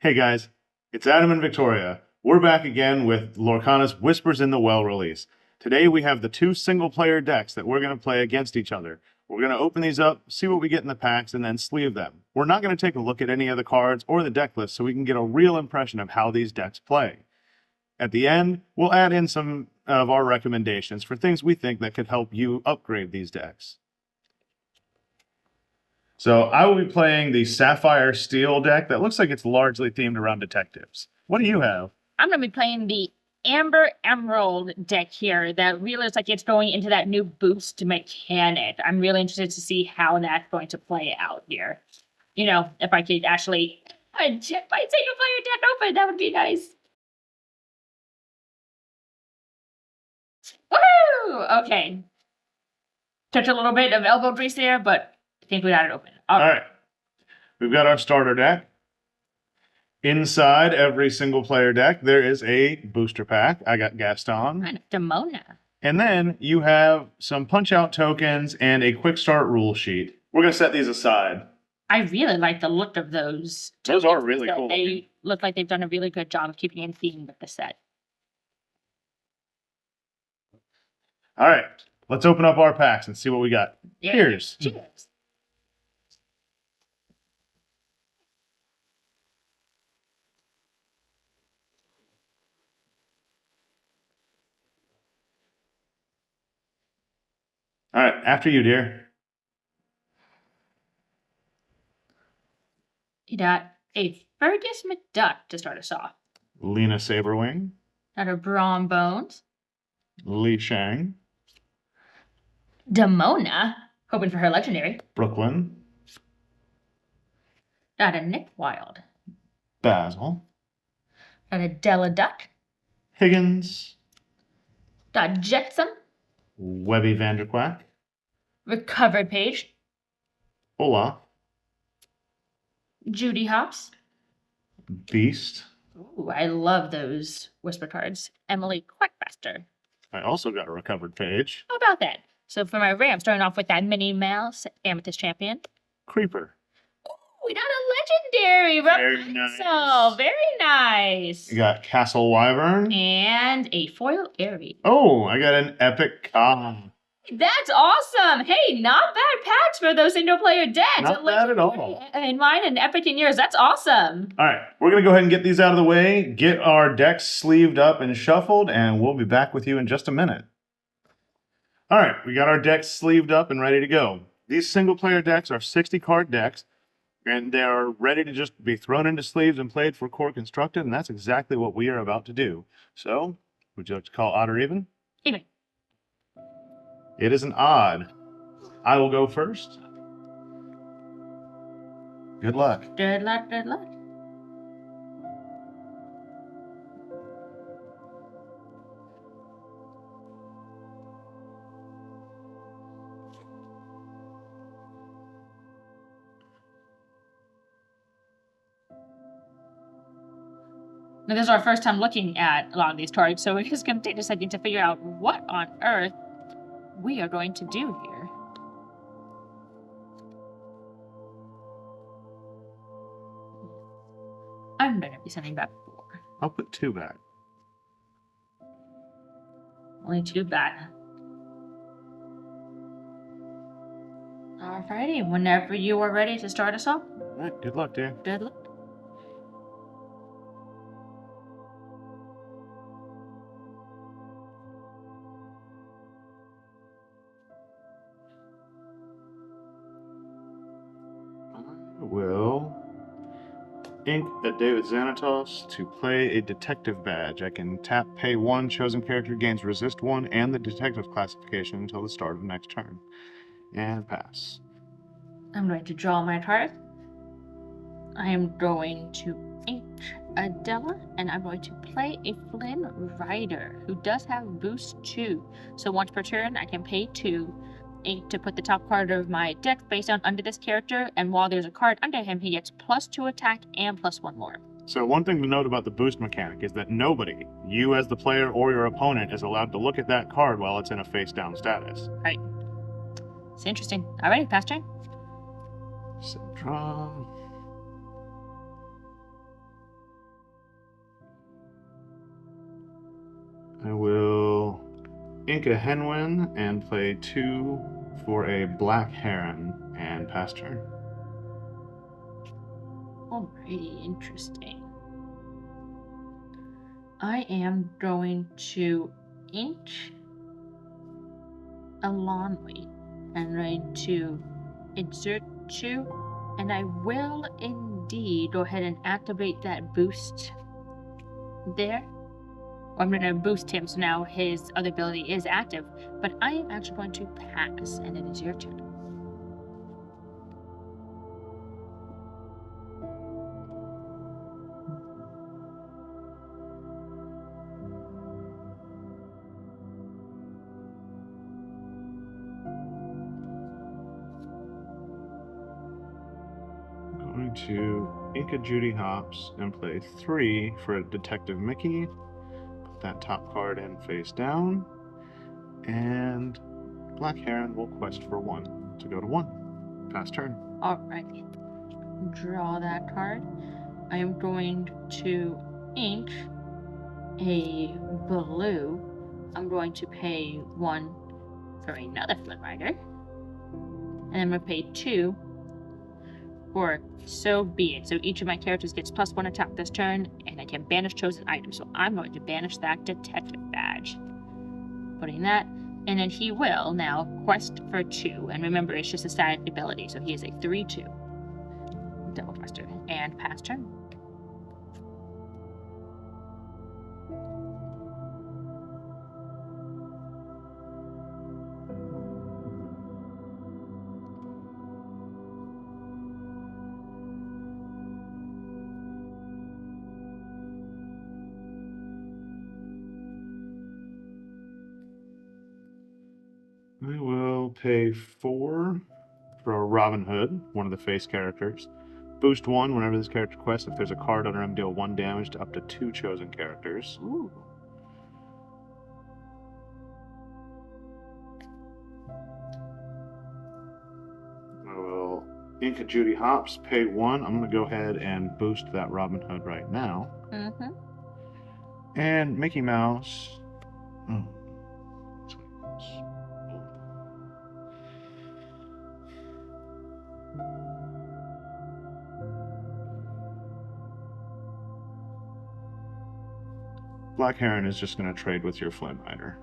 Hey guys, it's Adam and Victoria. We're back again with Lorcana's Whispers in the Well release. Today we have the two single-player decks that we're going to play against each other. We're going to open these up, see what we get in the packs, and then sleeve them. We're not going to take a look at any of the cards or the deck list so we can get a real impression of how these decks play. At the end, we'll add in some of our recommendations for things we think that could help you upgrade these decks. So I will be playing the Sapphire Steel deck that looks like it's largely themed around detectives. What do you have? I'm going to be playing the Amber Emerald deck here that really looks like it's going into that new boost mechanic. I'm really interested to see how that's going to play out here. You know, if I could actually check my single player deck open, that would be nice. Woohoo! Okay. Touch a little bit of elbow grease there, but I think we got it open. All right. We've got our starter deck. Inside every single player deck, there is a booster pack. I got Gaston. And Demona. And then you have some punch-out tokens and a quick start rule sheet. We're going to set these aside. I really like the look of those. Those are really cool. They look like they've done a really good job of keeping in theme with the set. All right. Let's open up our packs and see what we got. Yeah. Cheers. Cheers. All right. After you, dear. You got a Fergus McDuck to start us off. Lena Saberwing. Got a Brawn Bones. Li Shang. Demona, hoping for her legendary. Brooklyn. Got a Nick Wild. Basil. Got a Della Duck. Higgins. Got Jetsam. Webby Vanderquack. Recovered Page. Olaf. Judy Hops. Beast. Ooh, I love those whisper cards. Emily Quackmaster. I also got a recovered page. How about that? So for my rare, I'm starting off with that Minnie Mouse Amethyst Champion. Creeper. Ooh, we got a legendary Very Rapunzel. nice. Very nice. You got Castle Wyvern. And a foil Aerie. Oh, I got an epic Khan. That's awesome. Hey, not bad packs for those single player decks. Not bad at all. In mine and epic in yours. That's awesome. All right, we're going to go ahead and get these out of the way, get our decks sleeved up and shuffled, and we'll be back with you in just a minute. All right, we got our decks sleeved up and ready to go. These single player decks are 60 card decks, and they are ready to just be thrown into sleeves and played for core constructed, and that's exactly what we are about to do. So, would you like to call odd or even? Even. It is an odd. I will go first. Good luck. Good luck, good luck. Now, this is our first time looking at a lot of these cards, so we're just going to take a second to figure out what on earth we are going to do here. I'm going to be sending back 4. I'll put 2 back. Only 2 back. Alrighty, whenever you are ready to start us off. All right, good luck, dear. Good luck. I will ink a David Xanatos to play a detective badge. I can tap, pay 1, chosen character gains resist 1 and the detective classification until the start of the next turn. And pass. I'm going to draw my card. I am going to ink Adela, and I'm going to play a Flynn Rider, who does have boost 2. So once per turn, I can pay 2 ink to put the top card of my deck face down under this character, and while there's a card under him, he gets +2 attack and +1 more. So one thing to note about the boost mechanic is that nobody, you as the player or your opponent, is allowed to look at that card while it's in a face-down status. Right. It's interesting. Alrighty, pass turn. So draw. I will ink a Henwin and play 2 for a Black Heron and pass turn. Alrighty, interesting. I am going to ink a Lonwy and going to exert 2, and I will indeed go ahead and activate that boost there. I'm going to boost him, so now his other ability is active, but I am actually going to pass, and it is your turn. I'm going to ink a Judy Hopps and play 3 for Detective Mickey. Put that top card in face down. And Black Heron will quest for 1 to go to 1. Pass turn. Alright. Draw that card. I am going to ink a blue. I'm going to pay 1 for another Flint Rider. And I'm going to pay 2 for So Be It. So each of my characters gets +1 attack this turn, and I can banish chosen items. So I'm going to banish that detective badge. Putting that, and then he will now quest for 2. And remember, it's just a static ability, so he is a 3/2 double quester and pass turn. I will pay 4 for Robin Hood, one of the face characters. Boost 1 whenever this character quests. If there's a card under him, deal 1 damage to up to 2 chosen characters. Ooh. I will ink a Judy Hopps, pay 1. I'm going to go ahead and boost that Robin Hood right now. Mm-hmm. And Mickey Mouse. Oh. Black Heron is just going to trade with your Flint Rider.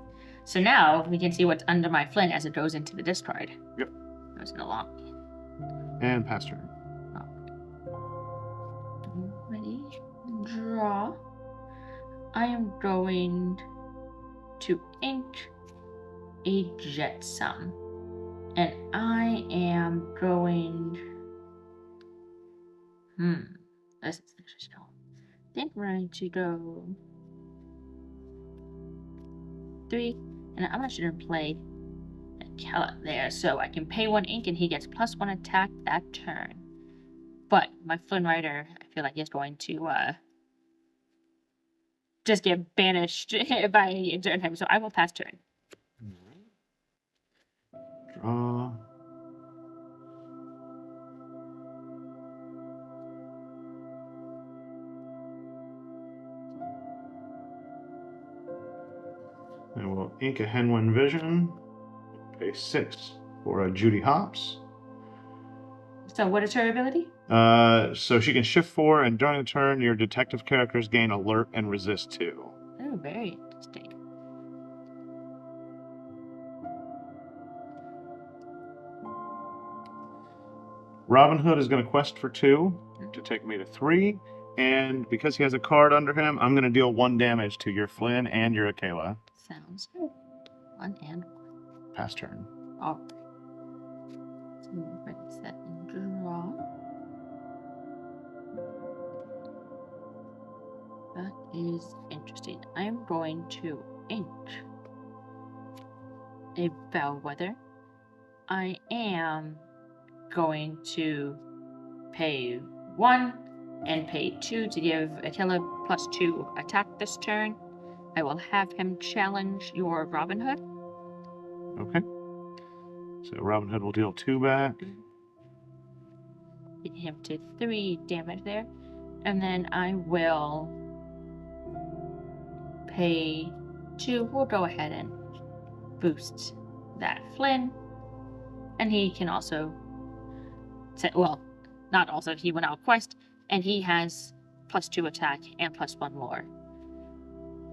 So now we can see what's under my Flint as it goes into the discard. Yep. Goes in a long. And pass turn. Ready? Draw. I am going to ink a Jetsam. And I am going... This is interesting. I think we're going to go 3. And I'm actually going to play a Kellett there. So I can pay 1 ink and he gets +1 attack that turn. But my Flynn Rider, I feel like is going to just get banished by a certain time. So I will pass turn. Draw. I will ink a Henwin Vision. Pay 6 for a Judy Hopps. So what is her ability? So she can shift 4, and during the turn, your detective characters gain alert and resist 2. Oh, very interesting. Robin Hood is going to quest for 2 to take me to 3, and because he has a card under him, I'm going to deal 1 damage to your Flynn and your Akela. Sounds good. 1 and 1. Pass turn. All right. So ready, set, and draw. That is interesting. I'm going to ink a Bellwether. I am going to pay 1 and pay 2 to give Attila +2 attack this turn. I will have him challenge your Robin Hood. Okay. So Robin Hood will deal 2 back. Hit him to 3 damage there. And then I will pay 2, we'll go ahead and boost that Flynn. And he can also, well, not also, he went out quest, and he has +2 attack and +1 lore.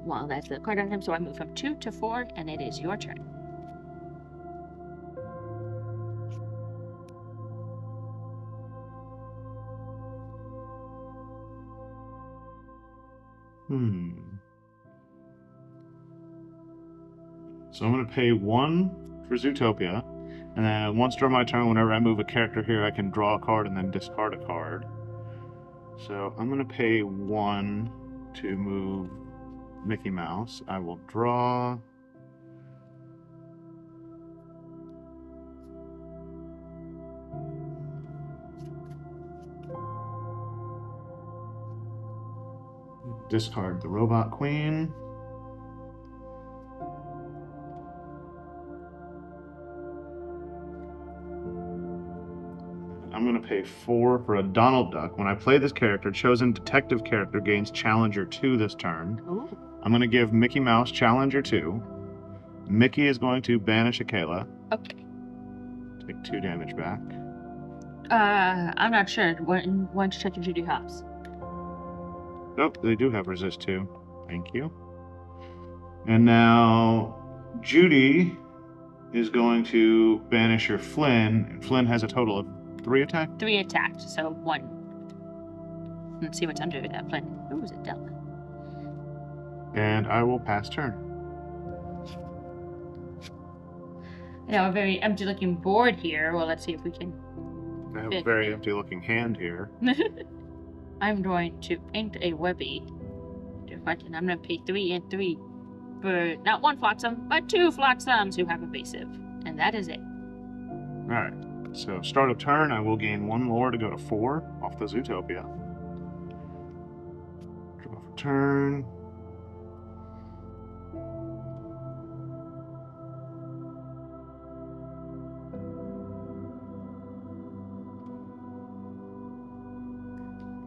Well, that's the card on him, so I move from 2 to 4, and it is your turn. So I'm going to pay 1 for Zootopia, and then once during my turn, whenever I move a character here, I can draw a card and then discard a card. So I'm going to pay 1 to move Mickey Mouse. I will draw. Discard the Robot Queen. I'm going to pay 4 for a Donald Duck. When I play this character, chosen detective character gains Challenger 2 this turn. Ooh. I'm going to give Mickey Mouse Challenger 2. Mickey is going to banish Akela. Okay. Take 2 damage back. I'm not sure. Why don't you check your Judy Hops? Nope, they do have resist 2. Thank you. And now Judy is going to banish her Flynn. And Flynn has a total of 3 attack. 3 attacked, so 1. Let's see what's under that Flynn. Ooh, is it Della? And I will pass turn. Now, a very empty-looking board here. Well, let's see if we can. I have a very empty-looking hand here. I'm going to ink a Webby. And I'm going to pay 3 and 3 for not 1 Flotsam, but 2 Flotsams who have evasive. And that is it. Alright, so start of turn, I will gain 1 lore to go to 4 off the Zootopia. Draw for turn.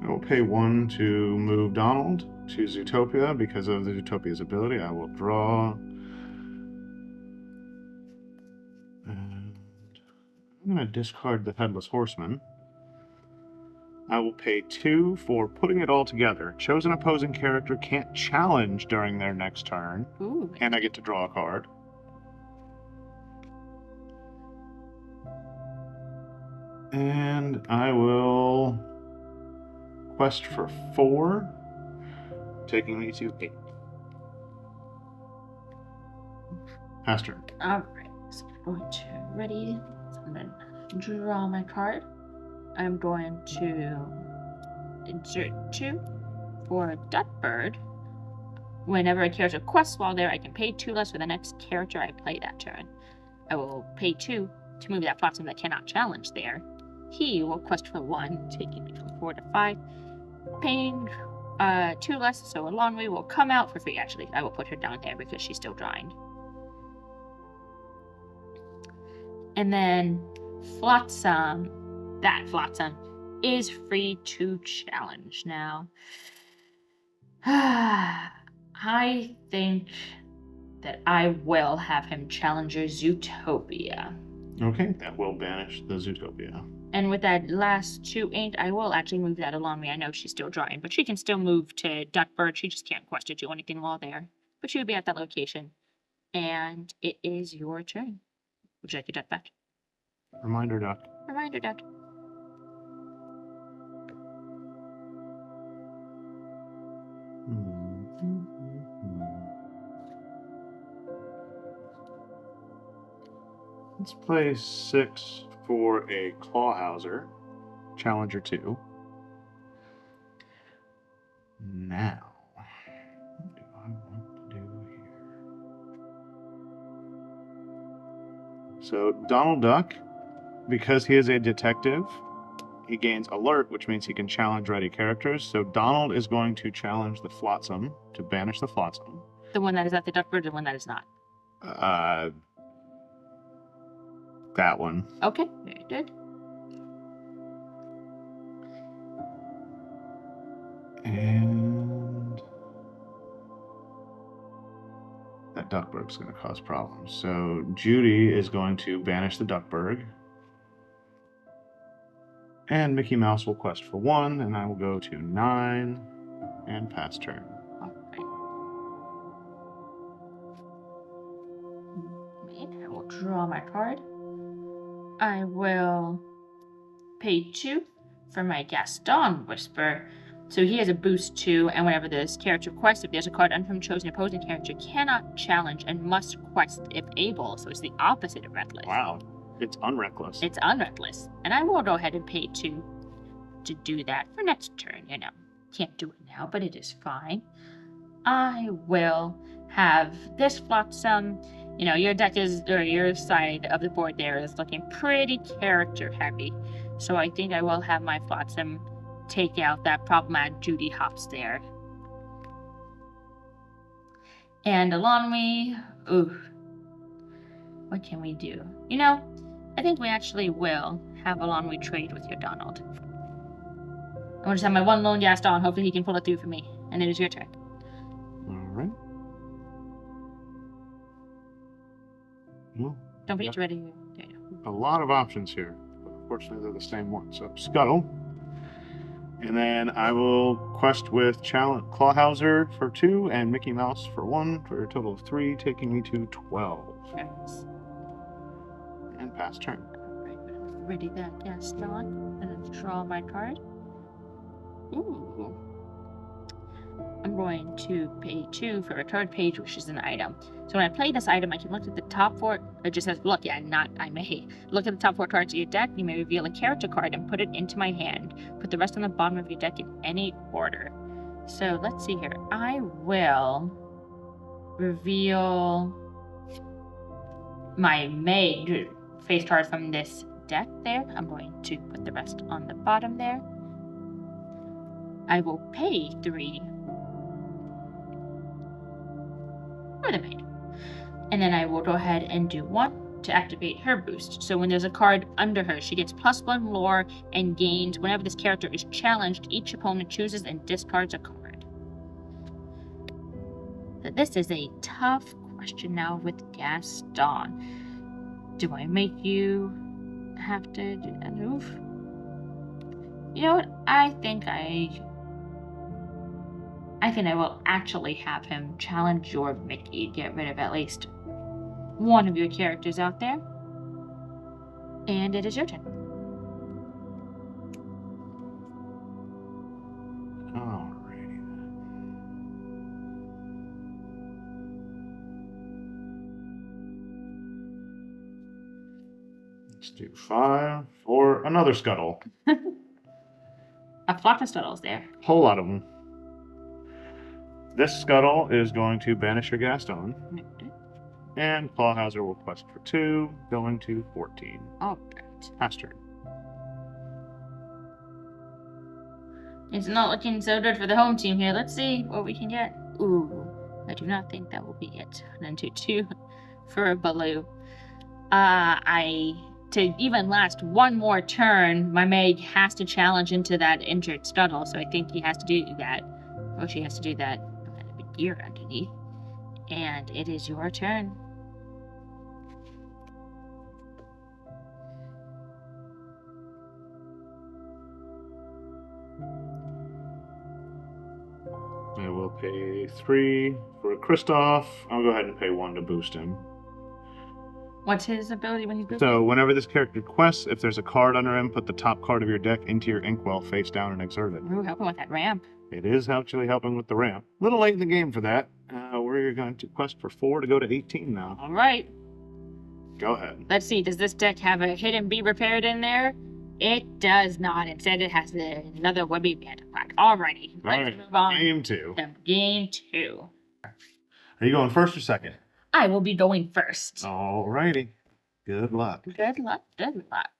I will pay 1 to move Donald to Zootopia because of the Zootopia's ability. I will draw. And I'm going to discard the Headless Horseman. I will pay 2 for putting it all together. Chosen opposing character can't challenge during their next turn. Ooh. And I get to draw a card. And I will quest for 4, taking me to 8. Pass turn. Alright, so I'm going to ready. So I'm going to draw my card. I'm going to insert 2 for Duckbird. Whenever a character quests while there, I can pay 2 less for the next character I play that turn. I will pay 2 to move that Flotsam that cannot challenge there. He will quest for 1, taking me from 4 to 5. Paying 2 less, so Alonwe will come out for free. Actually, I will put her down there because she's still drawing. And then Flotsam, that Flotsam, is free to challenge now. I think that I will have him Challenger Zootopia. Okay, that will banish the Zootopia. And with that last 2 ink, I will actually move that along me. I know she's still drawing, but she can still move to Duckbird. She just can't quest or do anything while there. But she would be at that location. And it is your turn. Would you like your duck back? Reminder duck. Reminder duck. Let's play 6 for a Clawhauser. Challenger 2. Now, what do I want to do here? So, Donald Duck, because he is a detective, he gains alert, which means he can challenge ready characters. So Donald is going to challenge the Flotsam to banish the Flotsam. The one that is at the Duckbird, the one that is not. That one. Okay, very good. that Duckburg's going to cause problems. So Judy is going to banish the Duckburg. And Mickey Mouse will quest for 1, and I will go to 9 and pass turn. I will draw my card. I will pay 2 for my Gaston Whisper. So he has a boost 2, and whenever this character quests, if there's a card under him chosen, opposing character cannot challenge and must quest if able. So it's the opposite of reckless. Wow, it's unreckless. It's unreckless. And I will go ahead and pay 2 to do that for next turn, you know. Can't do it now, but it is fine. I will have this Flotsam. You know, your deck is, or your side of the board there is looking pretty character heavy. So I think I will have my Flotsam take out that problematic Judy Hops there. And Alonwe, ooh, what can we do? You know, I think we actually will have Alonwe trade with your Donald. I want to have my one lone Gaston. Hopefully he can pull it through for me. And it is your turn. All right. Well, Don't forget to ready. There you go. a lot of options here. But unfortunately, they're the same one. So Scuttle. And then I will quest with Clawhauser for 2 and Mickey Mouse for 1 for a total of 3, taking me to 12. Yes. And pass turn. Alright, ready that Gaston. And then draw my card. Ooh. I'm going to pay 2 for a card page, which is an item. So when I play this item, I can look at the top 4. It just says, look, yeah, not I may. Look at the top 4 cards of your deck. You may reveal a character card and put it into my hand. Put the rest on the bottom of your deck in any order. So let's see here. I will reveal my May face card from this deck there. I'm going to put the rest on the bottom there. I will pay 3 for the maid. And then I will go ahead and do 1 to activate her boost. So when there's a card under her, she gets +1 lore and gains whenever this character is challenged, each opponent chooses and discards a card. So this is a tough question now with Gaston. Do I make you have to do that move? You know what? I think I will actually have him challenge your Mickey, get rid of at least one of your characters out there. And it is your turn. Alrighty. Let's do 5 for another Scuttle. A flock of Scuttles there. Whole lot of them. This Scuttle is going to banish your Gaston. And Clawhauser will quest for 2, going to 14. Alright. Pass turn. It's not looking so good for the home team here. Let's see what we can get. Ooh, I do not think that will be it. And then 2 for a Baloo. To even last one more turn, my Meg has to challenge into that injured Scuttle, so I think he has to do that. Or she has to do that. A big gear underneath. And it is your turn. I will pay 3 for Kristoff. I'll go ahead and pay 1 to boost him. What's his ability when he's boosted? So whenever this character quests, if there's a card under him, put the top card of your deck into your inkwell face down and exert it. Ooh, help him with that ramp. It is actually helping with the ramp. A little late in the game for that. We're going to quest for 4 to go to 18 now. All right. Go ahead. Let's see. Does this deck have a hidden be repaired in there? It does not. Instead, it has another Webby Panda pack. Alrighty. Let's move on. Game 2. To game 2. Are you going first or second? I will be going first. Alrighty. Good luck. Good luck. Good luck.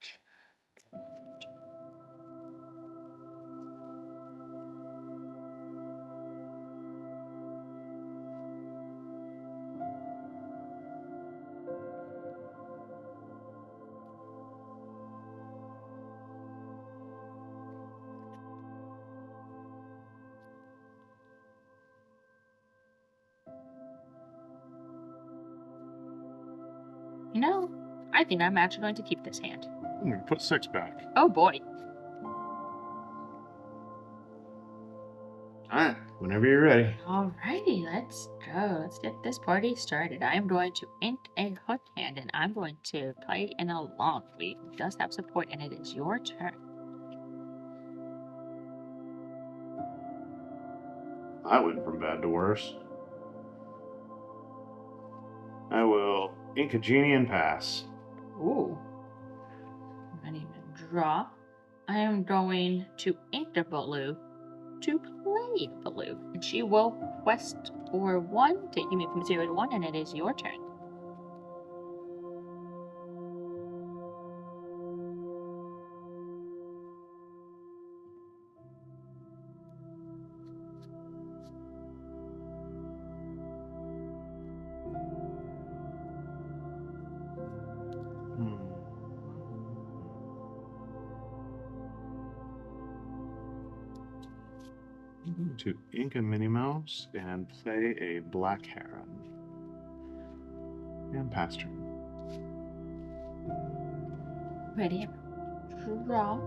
You know, I think I'm actually going to keep this hand. I'm gonna put 6 back. Oh boy. Alright, whenever you're ready. Alrighty, let's go. Let's get this party started. I'm going to ink a hook hand and I'm going to play an along. We does have support and it is your turn. I went from bad to worse. I will ink a genie and pass. Ooh. I'm not even draw. I am going to ink the Baloo to play Baloo. And she will quest for 1, taking me from 0 to 1, and it is your turn. To ink a Minnie Mouse and play a black heron. And pass turn. Ready? Draw.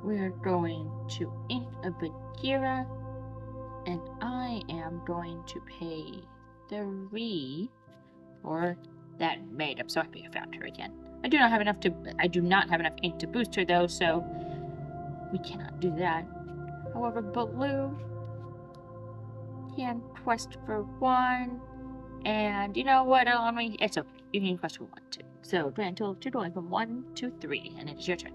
We're going to ink a Bagheera, and I am going to pay 3 for that maid. I'm so happy I found her again. I do not have enough ink to boost her though, so we cannot do that. However, Baloo can quest for 1, and you know what? It's okay. You can quest for 1 too. So grand total you're going from 1 to 3, and it is your turn.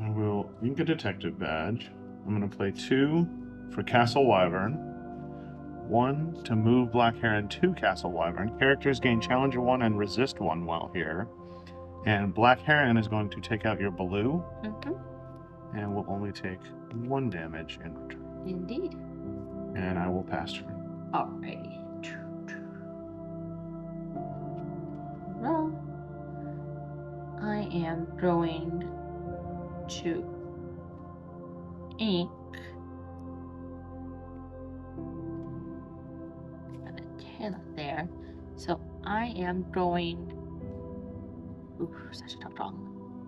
I will ink a detective badge. I'm going to play 2 for Castle Wyvern, 1 to move Black Heron to Castle Wyvern. Characters gain Challenger 1 and Resist 1 while here. And Black Heron is going to take out your Baloo, and will only take 1 damage in return. Indeed. And I will pass turn. Alrighty. Roll. I am going to ink the tail there. So I am going. Ooh, such a tough draw.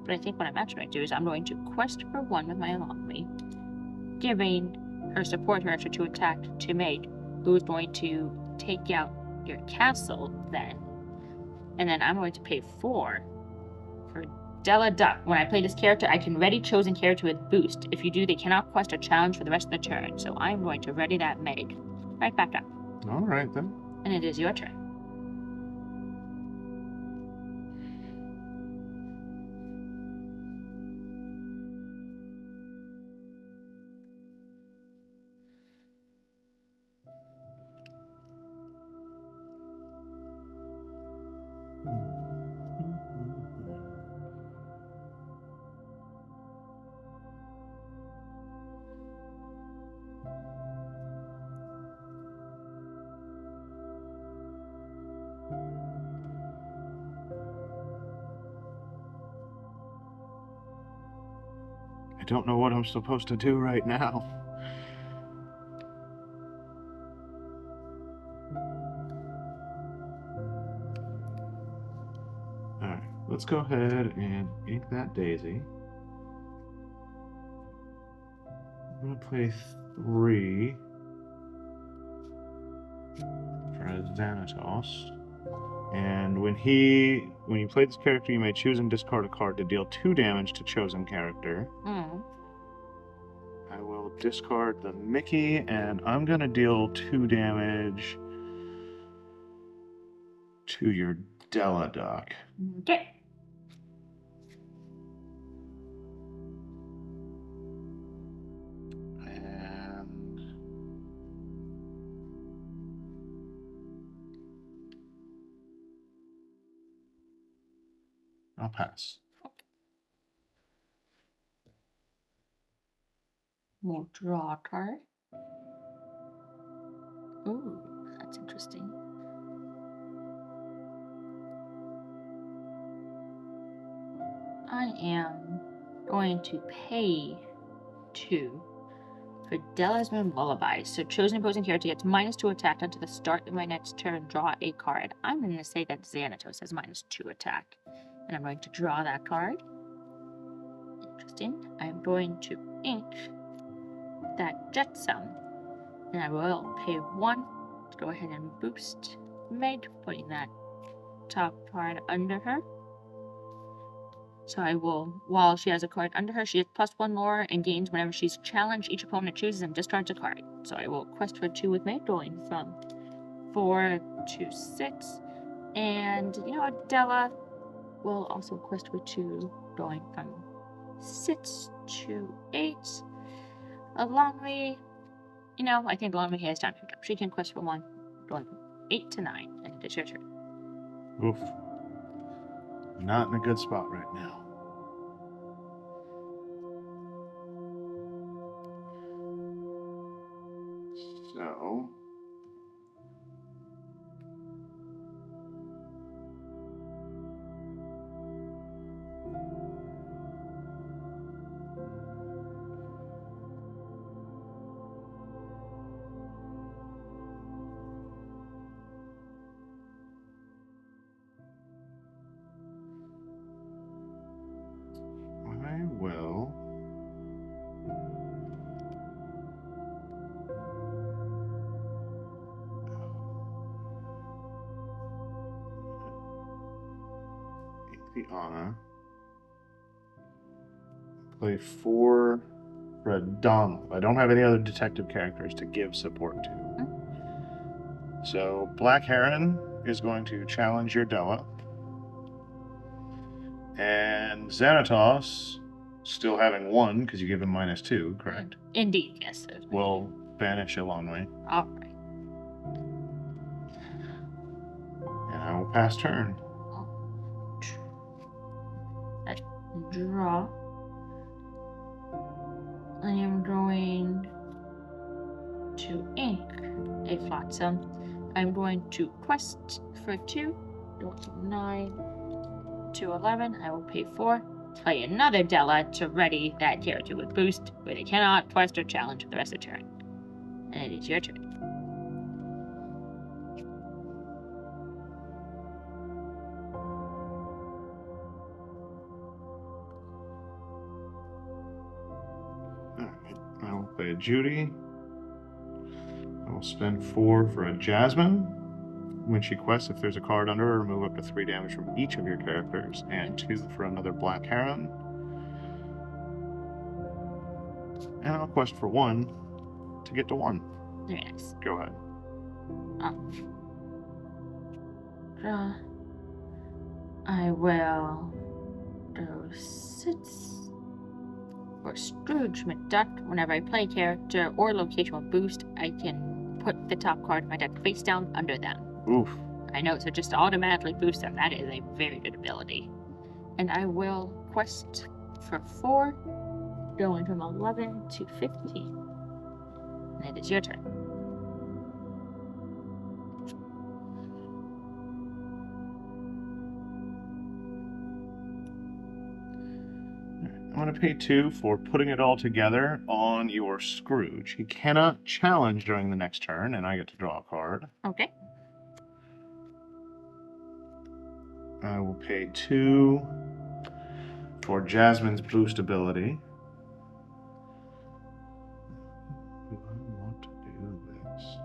But I think what I'm actually going to do is I'm going to quest for 1 with my Alongme, giving her support her extra 2 attack to Maid, who is going to take out your castle then. And then I'm going to pay 4 for Della Duck. When I play this character, I can ready chosen character with boost. If you do, they cannot quest a challenge for the rest of the turn. So I'm going to ready that Maid. Right back up. Alright then. And it is your turn. I don't know what I'm supposed to do right now. Alright, let's go ahead and ink that Daisy. I'm going to play 3 for Xanatos. And when you play this character, you may choose and discard a card to deal 2 damage to chosen character. I will discard the Mickey, and I'm going to deal 2 damage to your Della Duck. Okay. And I'll pass. We'll draw a card. Ooh, that's interesting. I am going to pay 2 for Della's Moon Lullaby. So chosen opposing character gets -2 attack until the start of my next turn. Draw a card. I'm going to say that Xanatos has -2 attack. And I'm going to draw that card. Interesting. I'm going to ink that Jetsam. And I will pay 1 to go ahead and boost Meg, putting that top card under her. So I will, while she has a card under her, she has +1 lore and gains whenever she's challenged. Each opponent chooses and discards a card. So I will quest for 2 with Meg, going from 4 to 6. And, you know what, Della will also quest for 2, going from 6 to 8. Alongly, you know, I think Alongly has time to pick up. She can quest for 1, going from 8 to 9, and it's your turn. Oof. Not in a good spot right now. So... I will... the Anna. Play 4 for a Donald. I don't have any other detective characters to give support to. So Black Heron is going to challenge your Della. And Xanatos, still having 1 because you give him -2, correct? Indeed, yes. Will banish Alonway. Alright. And I will pass turn. Draw. I am going to ink a Flotsam. I'm going to quest for 2, going from 9 to 11. I will pay 4. Play another Della to ready that character with boost, where they cannot quest or challenge for the rest of the turn. And it is your turn. I will play a Judy. I will spend 4 for a Jasmine. When she quests, if there's a card under her, remove up to 3 damage from each of your characters, and 2 for another Black Heron. And I'll quest for 1 to get to 1. Very nice. Go ahead. Draw. I will do 6 for Scrooge McDuck. Whenever I play a character or location with boost, I can put the top card of my deck face down under them. Oof. I know, so just automatically boost them. That is a very good ability. And I will quest for 4, going from 11 to 15. And it is your turn. I'm going to pay 2 for putting it all together on your Scrooge. He cannot challenge during the next turn, and I get to draw a card. Okay. I will pay 2 for Jasmine's boost ability. Do I want to do this?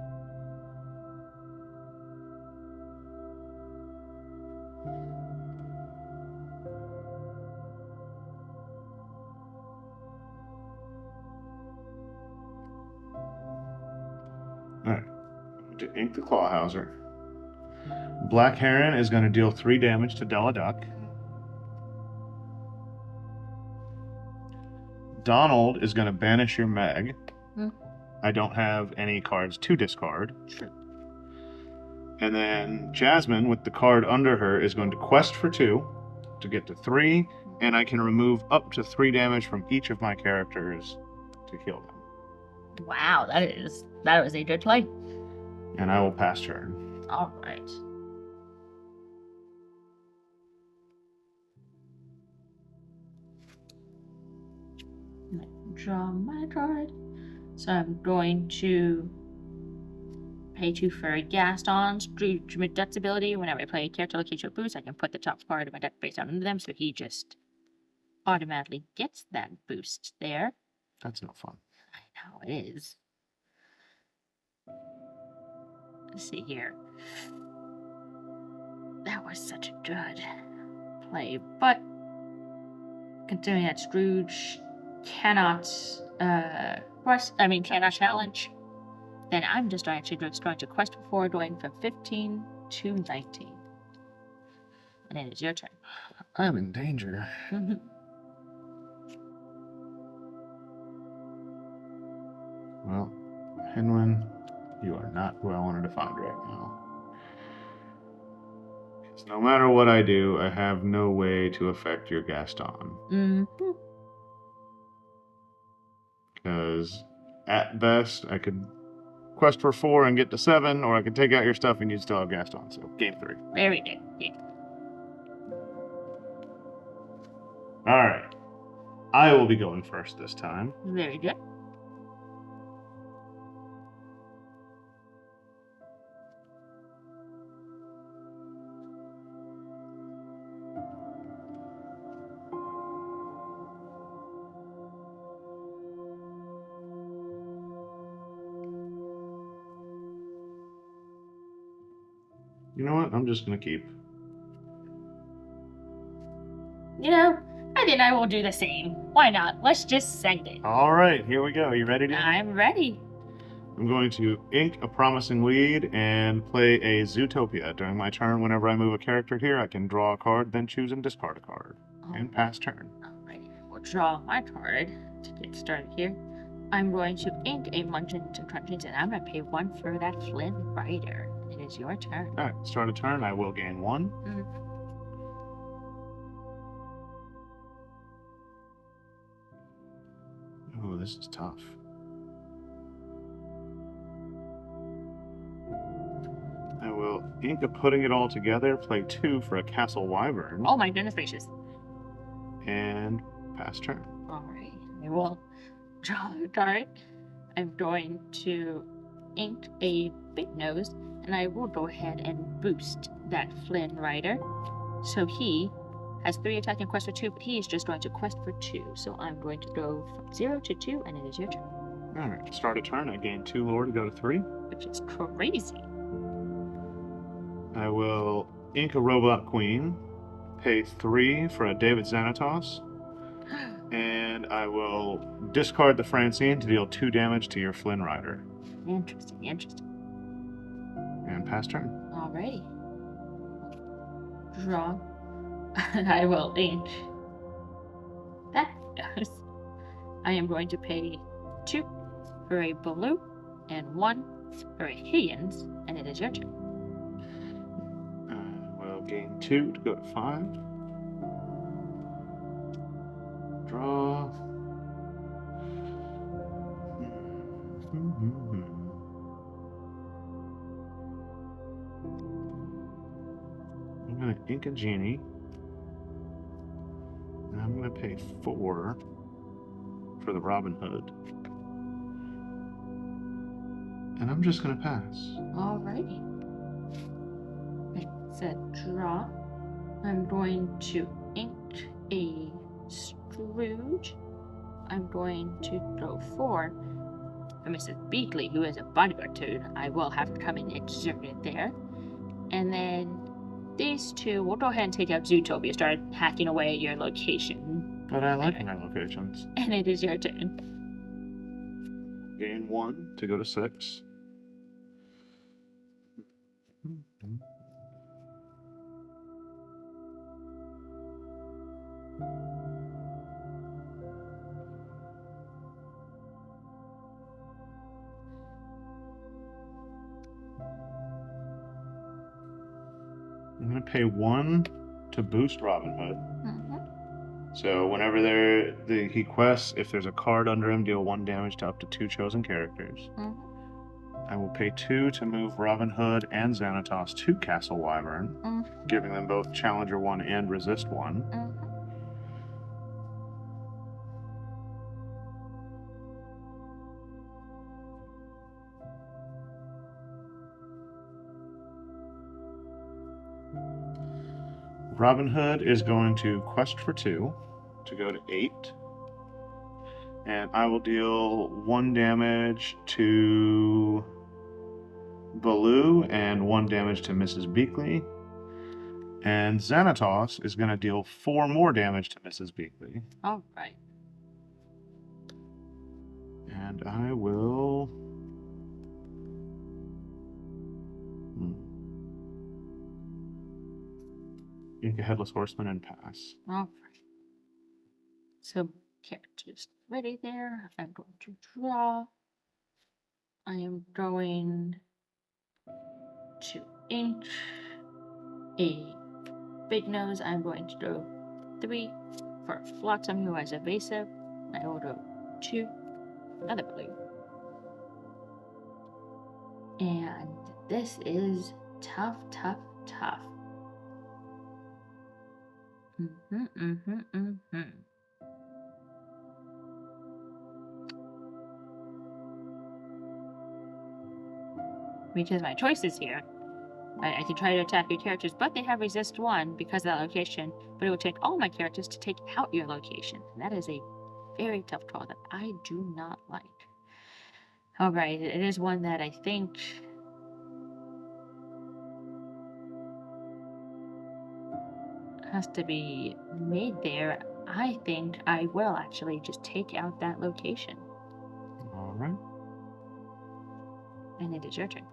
Alright, to ink the Clawhauser. Black Heron is going to deal 3 damage to Della Duck. Donald is going to banish your Meg. I don't have any cards to discard. Sure. And then Jasmine, with the card under her, is going to quest for 2 to get to 3, and I can remove up to 3 damage from each of my characters to heal them. Wow, that was a good play. And I will pass turn. All right. Draw my card. So I'm going to pay 2 for Gaston's Dex ability. Whenever I play a character location boost, I can put the top card of my deck face down into them, so he just automatically gets that boost there. That's no fun. I know it is. Let's see here. That was such a good play, but considering that Scrooge cannot cannot challenge, then I'm just actually just going to quest before going from 15 to 19. And it is your turn. I'm in danger. Well, Henwin, you are not who I wanted to find right now. Because no matter what I do, I have no way to affect your Gaston. Because at best, I could quest for 4 and get to 7, or I could take out your stuff and you'd still have Gaston. So, game 3. Very good. Yeah. Alright. I will be going first this time. Very good. You know what? I'm just going to keep. You know, I think I will do the same. Why not? Let's just send it. Alright, here we go. You ready, Dan? I'm ready. I'm going to ink a promising lead and play a Zootopia. During my turn, whenever I move a character here, I can draw a card, then choose and discard a card. And pass turn. Alrighty, we'll draw my card to get started here. I'm going to ink a Munchkins and Crunchins, and I'm going to pay 1 for that Flynn Rider. It is your turn. Alright, start a turn. I will gain 1. Oh, this is tough. I will ink a Putting It All Together, play 2 for a Castle Wyvern. Oh my goodness gracious. And pass turn. Alright, I will draw a card. I'm going to ink a Big Nose, and I will go ahead and boost that Flynn Rider. So he has 3 attack and quest for 2, but he is just going to quest for 2. So I'm going to go from 0 to 2, and it is your turn. Alright, start a turn. I gain 2 lore to go to 3. Which is crazy. I will ink a Robot Queen, pay 3 for a David Xanatos, and I will discard the Francine to deal 2 damage to your Flynn Rider. Interesting, interesting. And pass turn. Alrighty. Draw. I will ink that goes. I am going to pay 2 for a blue and 1 for a Higgins, and it is your turn. We'll gain 2 to go to 5. Draw. I'm going to ink a Genie. And I'm going to pay 4 for the Robin Hood. And I'm just going to pass. Alrighty. It's a draw. I'm going to ink a Scrooge. I'm going to throw 4 for Mrs. Beakley, who is a bodyguard toad. I will have her come and exert it there. And then these 2, we'll go ahead and take out Zootopia, start hacking away at your location. But I like my locations. And it is your turn. Gain 1 to go to 6. I'm going to pay 1 to boost Robin Hood. So whenever he quests, if there's a card under him, deal 1 damage to up to 2 chosen characters. Mhm. I will pay 2 to move Robin Hood and Xanatos to Castle Wyvern, giving them both Challenger 1 and Resist 1. Robin Hood is going to quest for 2 to go to 8. And I will deal 1 damage to Baloo and 1 damage to Mrs. Beakley. And Xanatos is going to deal 4 more damage to Mrs. Beakley. All right. And I will... Ink a Headless Horseman and pass. All right. So, characters ready there. I'm going to draw. I am going to ink a big nose. I'm going to do 3 for Flotsam, who has evasive. I will do 2, another blue. And this is tough. Because my choices here, I can try to attack your characters, but they have resist 1 because of that location, but it would take all my characters to take out your location. And that is a very tough call that I do not like. However, it is one that I think has to be made there. I think I will actually just take out that location. All right. And it is your turn.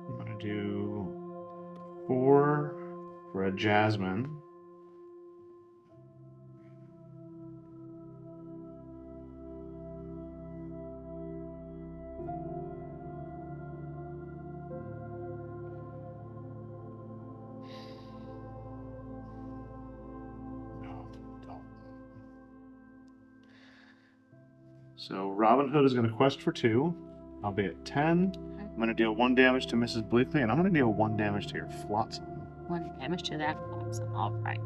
I'm going to do 4 for a Jasmine. So Robin Hood is going to quest for 2. I'll be at 10. I'm going to deal 1 damage to Mrs. Bleakley, and I'm going to deal 1 damage to your Flotsam. 1 damage to that Flotsam. All right.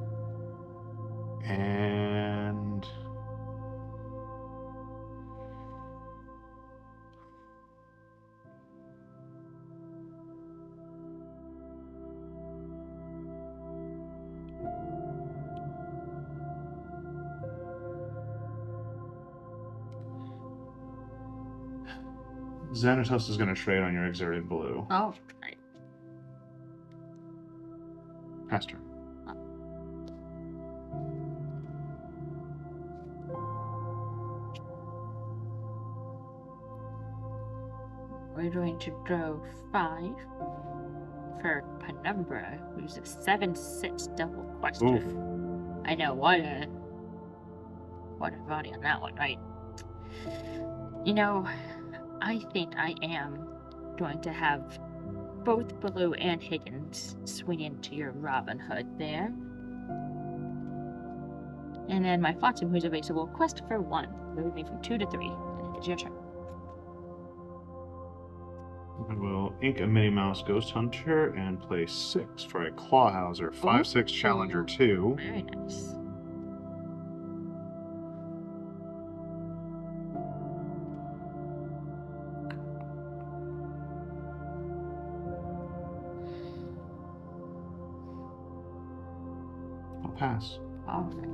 And Xanatos is going to trade on your Exerted Blue. Oh, right. Pass turn. We're going to draw 5 for Penumbra, who's a 7/6 double question. Oof. I know, what a body on that one, right? You know, I think I am going to have both Baloo and Higgins swing into your Robin Hood there. And then my Flotsam, who's evasive, will quest for 1, moving me from 2 to 3. And it is your turn. I will ink a Minnie Mouse Ghost Hunter and play 6 for a Clawhauser 5/6 Challenger 2. Very nice. I'll pass. All right.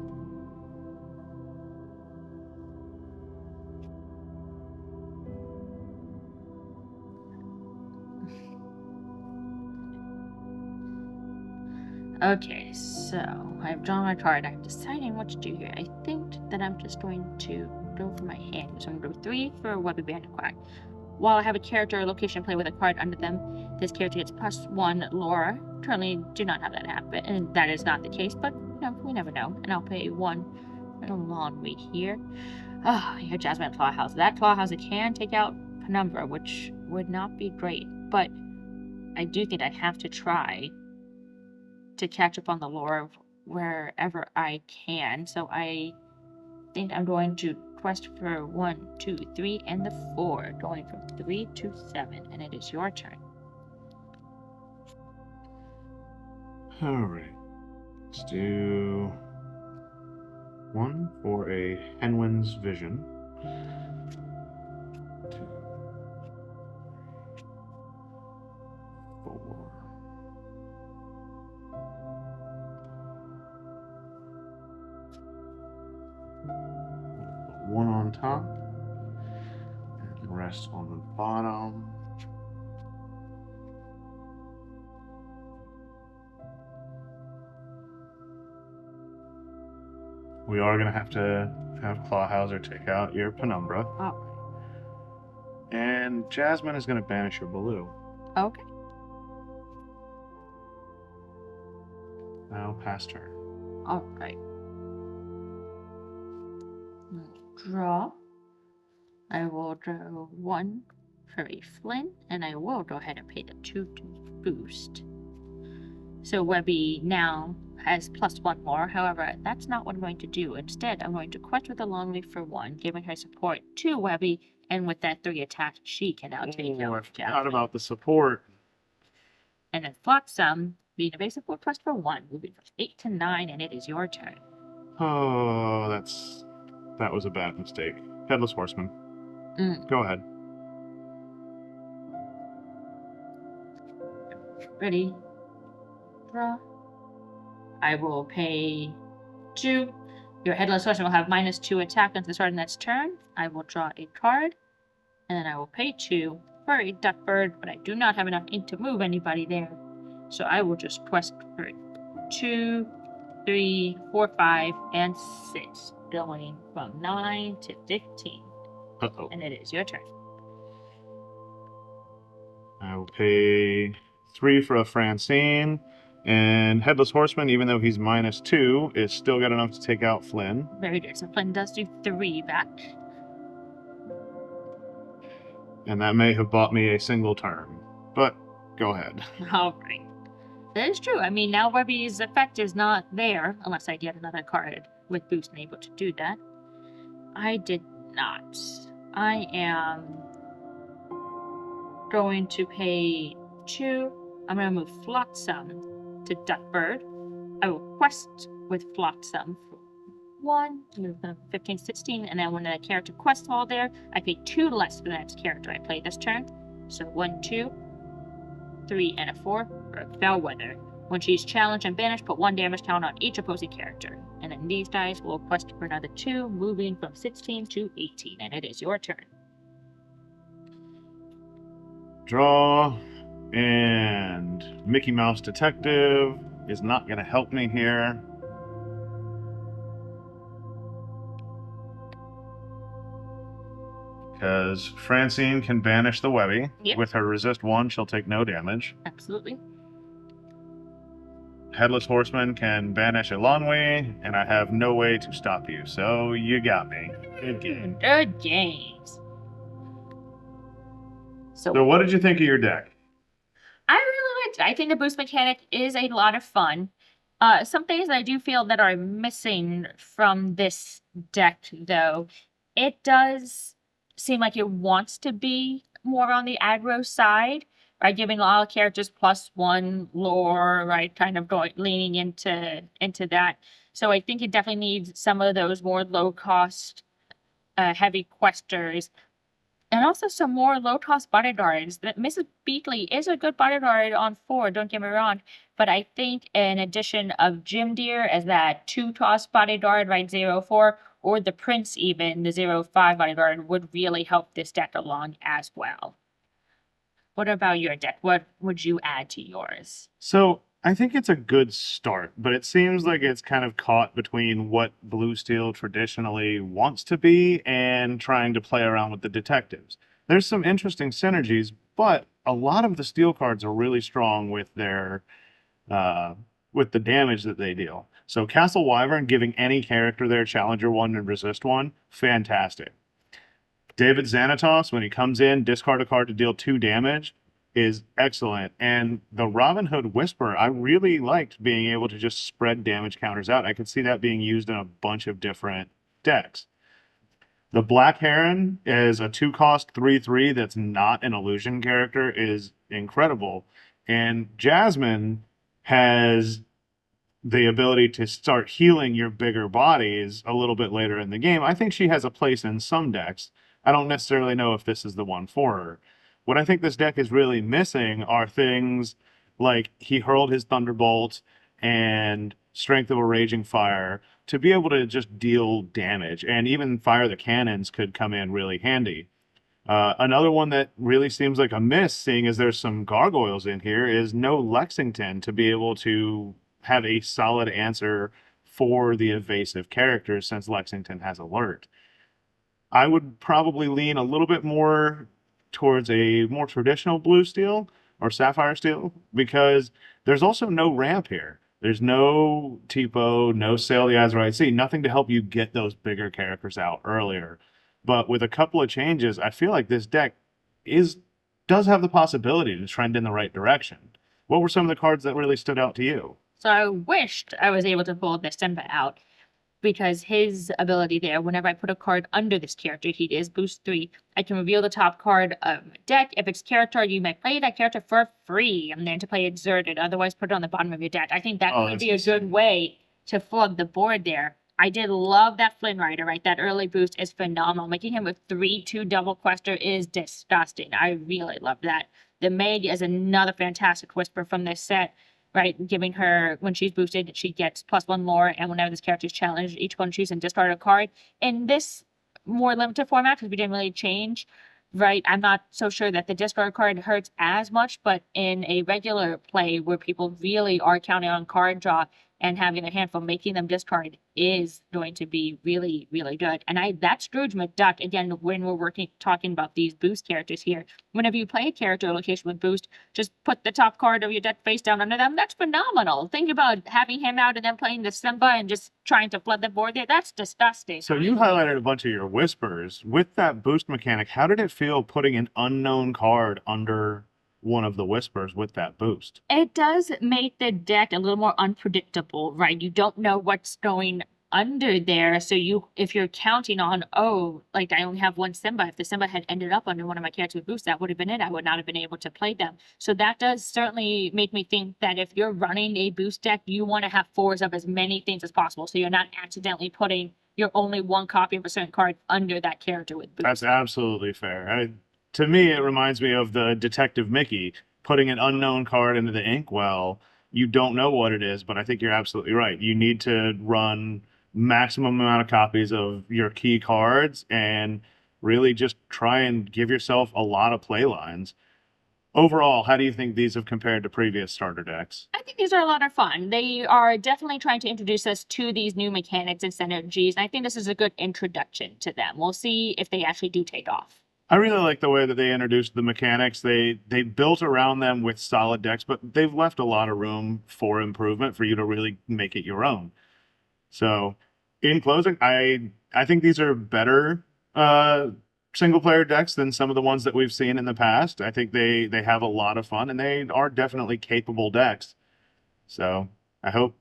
Okay, so I've drawn my card. I'm deciding what to do here. I think that I'm just going to go for my hand. So I'm going to go 3 for a Webby Bandit card. While I have a character or location play with a card under them, this character gets +1 lore. Currently do not have that happen, and that is not the case, but you know, we never know. And I'll pay 1 along way here. Ah, your Jasmine Clawhouse. That Clawhouse can take out Penumbra, which would not be great. But I do think I have to try to catch up on the lore wherever I can. So I think I'm going to quest for 1, 2, 3, and the 4, going from 3 to 7, and it is your turn. All right. Let's do 1 for a Henwin's Vision. 2, 4. 1 on top, and the rest on the bottom. We are going to have Clawhauser take out your Penumbra. Oh, And Jasmine is going to banish your Baloo. okay. Now past her. All right. Draw. I will draw 1 for a Flynn, and I will go ahead and pay the 2 to boost. So Webby now has +1 more. However, that's not what I'm going to do. Instead, I'm going to quest with the Longleaf for 1, giving her support to Webby, and with that 3 attack, she can now take Oh, I out forgot Jasmine. about the support. And then Flotsam, being a base support quest for 1, moving from 8 to 9, and it is your turn. Oh, that was a bad mistake. Headless Horseman. Go ahead. Ready? Draw. I will pay 2. Your Headless Horseman will have -2 attack until the start of the next turn. I will draw a card, and then I will pay 2 for a Duckbird, but I do not have enough ink to move anybody there. So I will just quest for 2, 3, 4, 5, and 6, going from 9 to 15. Uh-oh. And it is your turn. I will pay 3 for a Francine. And Headless Horseman, even though he's -2, is still got enough to take out Flynn. Very good. So Flynn does do 3 back. And that may have bought me a single turn. But go ahead. All right. That is true. I mean, now Webby's effect is not there, unless I get another card with boost and able to do that. I did not. I am going to pay 2. I'm going to move Flotsam to Duckbird. I will quest with Flotsam for 1, move them 15, 16, and then when the character quests all there, I pay 2 less for the next character I play this turn. So 1, 2, 3, and a 4 for a Bellwether. When she's challenged and banished, put 1 damage count on each opposing character. And then these dice will quest for another 2, moving from 16 to 18, and it is your turn. Draw. And Mickey Mouse Detective is not going to help me here. Because Francine can banish the Webby. Yep. With her resist 1, she'll take no damage. Absolutely. Headless Horseman can banish a Longway, and I have no way to stop you. So you got me. Good game. Good games. So what did you think of your deck? I really liked it. I think the boost mechanic is a lot of fun. Some things that I do feel that are missing from this deck, though, it does seem like it wants to be more on the aggro side, right? Giving all characters +1 lore, right? Kind of leaning into that. So I think it definitely needs some of those more low cost, heavy questers. And also some more low-cost bodyguards. Mrs. Beatley is a good bodyguard on 4, don't get me wrong. But I think an addition of Jim Deere as that 2-cost bodyguard, right, 0-4, or the Prince even, the 0-5 bodyguard, would really help this deck along as well. What about your deck? What would you add to yours? So I think it's a good start, but it seems like it's kind of caught between what Blue Steel traditionally wants to be and trying to play around with the detectives. There's some interesting synergies, but a lot of the Steel cards are really strong with their with the damage that they deal. So Castle Wyvern giving any character their Challenger 1 and Resist 1, fantastic. David Xanatos, when he comes in, discard a card to deal 2 damage, is excellent. And the Robin Hood Whisper, I really liked being able to just spread damage counters out. I could see that being used in a bunch of different decks. The Black Heron is a 2-cost 3/3 that's not an illusion character, is incredible. And Jasmine has the ability to start healing your bigger bodies a little bit later in the game. I think she has a place in some decks. I don't necessarily know if this is the one for her. What I think this deck is really missing are things like he hurled his Thunderbolt and Strength of a Raging Fire to be able to just deal damage, and even Fire the Cannons could come in really handy. Another one that really seems like a miss, seeing as there's some gargoyles in here, is no Lexington to be able to have a solid answer for the evasive characters since Lexington has alert. I would probably lean a little bit more towards a more traditional blue steel or sapphire steel because there's also no ramp here. There's no Tipo, no Sail the Azurite Sea, nothing to help you get those bigger characters out earlier. But with a couple of changes, I feel like this deck does have the possibility to trend in the right direction. What were some of the cards that really stood out to you? So I wished I was able to pull the Simba out because his ability there, whenever I put a card under this character, he is boost 3, I can reveal the top card of a deck. If it's character, you may play that character for free and then to play Exerted, otherwise put it on the bottom of your deck. I think that could be a good way to flood the board there. I did love that Flynn Rider, right? That early boost is phenomenal. Making him with 3/2 double quester is disgusting. I really love that. The Maid is another fantastic whisper from this set, right? Giving her, when she's boosted, she gets +1 lore, and whenever this character is challenged, each one choose and discard a card. In this more limited format, because we didn't really change, right? I'm not so sure that the discard card hurts as much, but in a regular play where people really are counting on card draw and having a handful, making them discard is going to be really, really good. And that Scrooge McDuck, again, when we're talking about these boost characters here, whenever you play a character location with boost, just put the top card of your deck face down under them. That's phenomenal. Think about having him out and then playing the Simba and just trying to flood the board there. That's disgusting. So you highlighted a bunch of your whispers. With that boost mechanic, how did it feel putting an unknown card under one of the whispers with that boost? It does make the deck a little more unpredictable, right? You don't know what's going under there. So if you're counting on, oh, like I only have one Simba. If the Simba had ended up under one of my characters with boost, that would have been it. I would not have been able to play them. So that does certainly make me think that if you're running a boost deck, you want to have 4s of as many things as possible. So you're not accidentally putting your only one copy of a certain card under that character with boost. That's absolutely fair. To me, it reminds me of the Detective Mickey putting an unknown card into the inkwell. You don't know what it is, but I think you're absolutely right. You need to run maximum amount of copies of your key cards and really just try and give yourself a lot of play lines. Overall, how do you think these have compared to previous starter decks? I think these are a lot of fun. They are definitely trying to introduce us to these new mechanics and synergies, and I think this is a good introduction to them. We'll see if they actually do take off. I really like the way that they introduced the mechanics. They built around them with solid decks, but they've left a lot of room for improvement for you to really make it your own. So, in closing, I think these are better single player decks than some of the ones that we've seen in the past. I think they have a lot of fun and they are definitely capable decks. So, I hope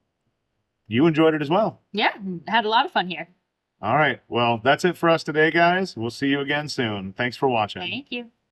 you enjoyed it as well. Yeah, had a lot of fun here. All right. Well, that's it for us today, guys. We'll see you again soon. Thanks for watching. Thank you.